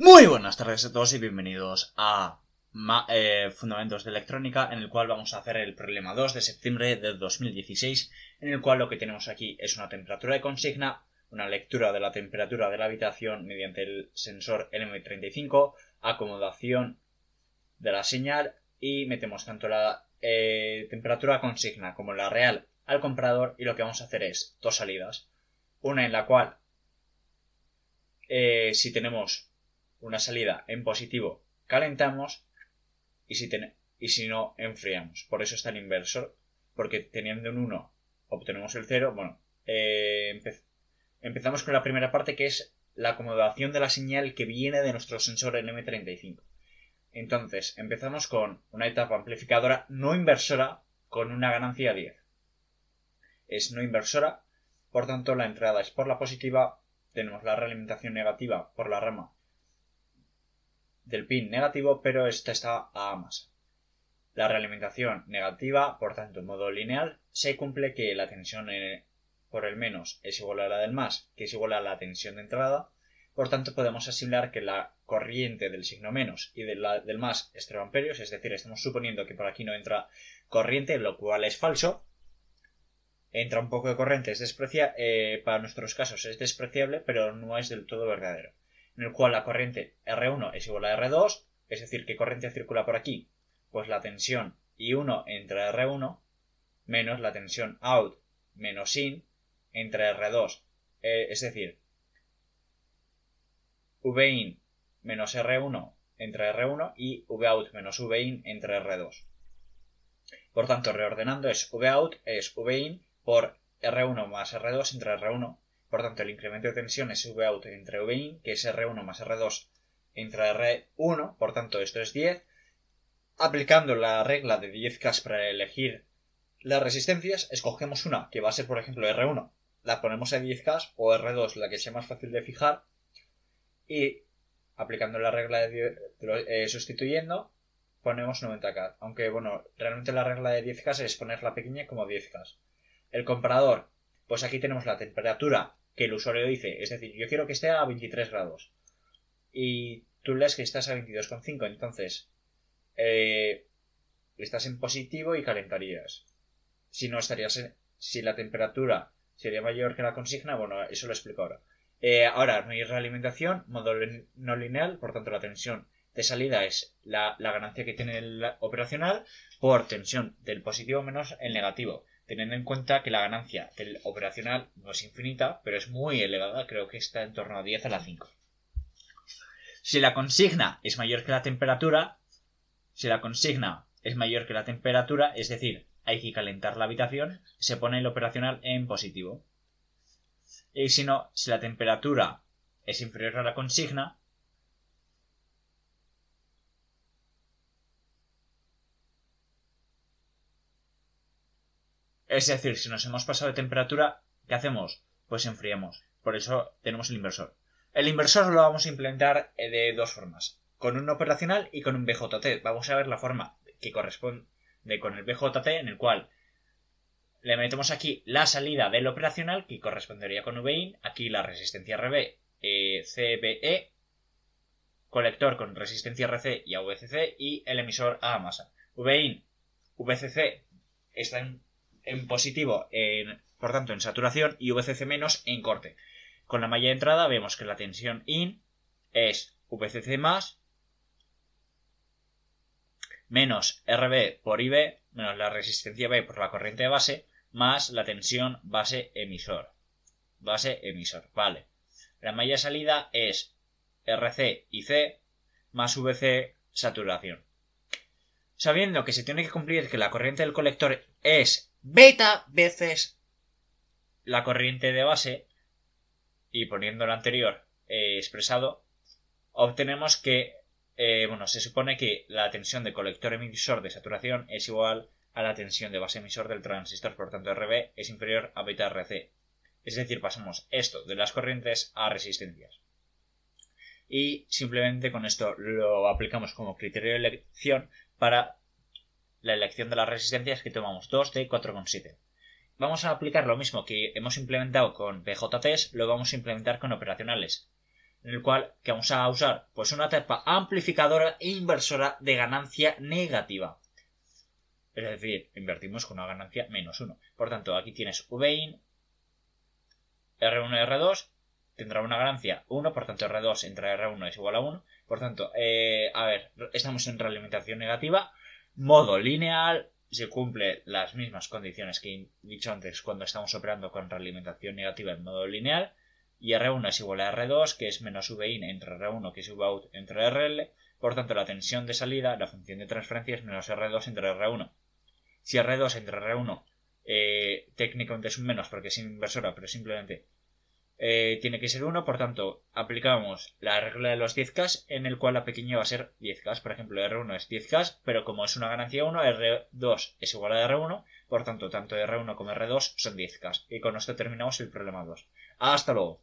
Muy buenas tardes a todos y bienvenidos a Fundamentos de Electrónica, en el cual vamos a hacer el problema 2 de septiembre de 2016, en el cual lo que tenemos aquí es una temperatura de consigna, una lectura de la temperatura de la habitación mediante el sensor LM35, acomodación de la señal y metemos tanto la temperatura consigna como la real al comprador, y lo que vamos a hacer es dos salidas. Una en la cual si tenemos una salida en positivo calentamos y si no enfriamos. Por eso está el inversor, porque teniendo un 1 obtenemos el 0. Bueno, empezamos con la primera parte, que es la acomodación de la señal que viene de nuestro sensor LM35. Entonces empezamos con una etapa amplificadora no inversora con una ganancia 10. Es no inversora, por tanto la entrada es por la positiva. Tenemos la realimentación negativa por la rama del pin negativo, pero esta está a masa. La realimentación negativa, por tanto en modo lineal, se cumple que la tensión por el menos es igual a la del más, que es igual a la tensión de entrada. Por tanto podemos asimilar que la corriente del signo menos y del más es 0 amperios, es decir, estamos suponiendo que por aquí no entra corriente, lo cual es falso. Entra un poco de corriente, para nuestros casos es despreciable, pero no es del todo verdadero. En el cual la corriente R1 es igual a R2, es decir, ¿qué corriente circula por aquí? Pues la tensión I1 entre R1 menos la tensión out menos IN entre R2, es decir, VIN menos R1 entre R1 y VOUT menos VIN entre R2. Por tanto, reordenando, VOUT es VIN por R1 más R2 entre R1. Por tanto, el incremento de tensión es VOUT entre VIN, que es R1 más R2 entre R1. Por tanto, esto es 10. Aplicando la regla de 10K para elegir las resistencias, escogemos una que va a ser, por ejemplo, R1. La ponemos a 10K, o R2, la que sea más fácil de fijar. Y aplicando la regla sustituyendo, ponemos 90K. Aunque, bueno, realmente la regla de 10K es ponerla pequeña como 10K. El comparador, pues aquí tenemos la temperatura que el usuario dice, es decir, yo quiero que esté a 23 grados y tú lees que estás a 22,5, entonces estás en positivo y calentarías. Si no estarías si la temperatura sería mayor que la consigna, bueno, eso lo explico ahora. Ahora no hay realimentación, modo no lineal, por tanto la tensión de salida es la ganancia que tiene el operacional por tensión del positivo menos el negativo, teniendo en cuenta que la ganancia del operacional no es infinita, pero es muy elevada, creo que está en torno a 10 a la 5. Si la consigna es mayor que la temperatura, es decir, hay que calentar la habitación, se pone el operacional en positivo. Y si no, si la temperatura es inferior a la consigna, es decir, si nos hemos pasado de temperatura, ¿qué hacemos? Pues enfriamos. Por eso tenemos el inversor. El inversor lo vamos a implementar de dos formas, con un operacional y con un BJT. Vamos a ver la forma que corresponde con el BJT, en el cual le metemos aquí la salida del operacional, que correspondería con VIN, aquí la resistencia RB, CBE, colector con resistencia RC y AVCC, y el emisor a masa. VIN, VCC está en positivo, por tanto en saturación, y VCC menos en corte. Con la malla de entrada vemos que la tensión IN es VCC más menos RB por IB menos la resistencia B por la corriente de base más la tensión base emisor. Vale. La malla de salida es RC y C más VC saturación. Sabiendo que se tiene que cumplir que la corriente del colector es beta veces la corriente de base, y poniendo lo anterior expresado, obtenemos que se supone que la tensión de colector emisor de saturación es igual a la tensión de base emisor del transistor, por tanto RB es inferior a beta RC. Es decir, pasamos esto de las corrientes a resistencias. Y simplemente con esto lo aplicamos como criterio de elección para la elección de las resistencias, que tomamos 2 de 4,7. Vamos a aplicar lo mismo que hemos implementado con BJTs, lo vamos a implementar con operacionales. en el cual que vamos a usar pues una etapa amplificadora e inversora de ganancia negativa. Es decir, invertimos con una ganancia -1. Por tanto, aquí tienes Vin, R1 y R2, tendrá una ganancia 1, por tanto R2 entre R1 es igual a 1. Por tanto, estamos en realimentación negativa, modo lineal, se cumple las mismas condiciones que he dicho antes cuando estamos operando con realimentación negativa en modo lineal, y R1 es igual a R2, que es menos Vin entre R1, que es Vout entre RL. Por tanto, la tensión de salida, la función de transferencia, es menos R2 entre R1. Si R2 entre R1 técnicamente es un menos porque es inversora, pero simplemente tiene que ser 1, por tanto aplicamos la regla de los 10K, en el cual la pequeña va a ser 10K. Por ejemplo, R1 es 10K, pero como es una ganancia 1, R2 es igual a R1, por tanto tanto R1 como R2 son 10K. Y con esto terminamos el problema 2. Hasta luego.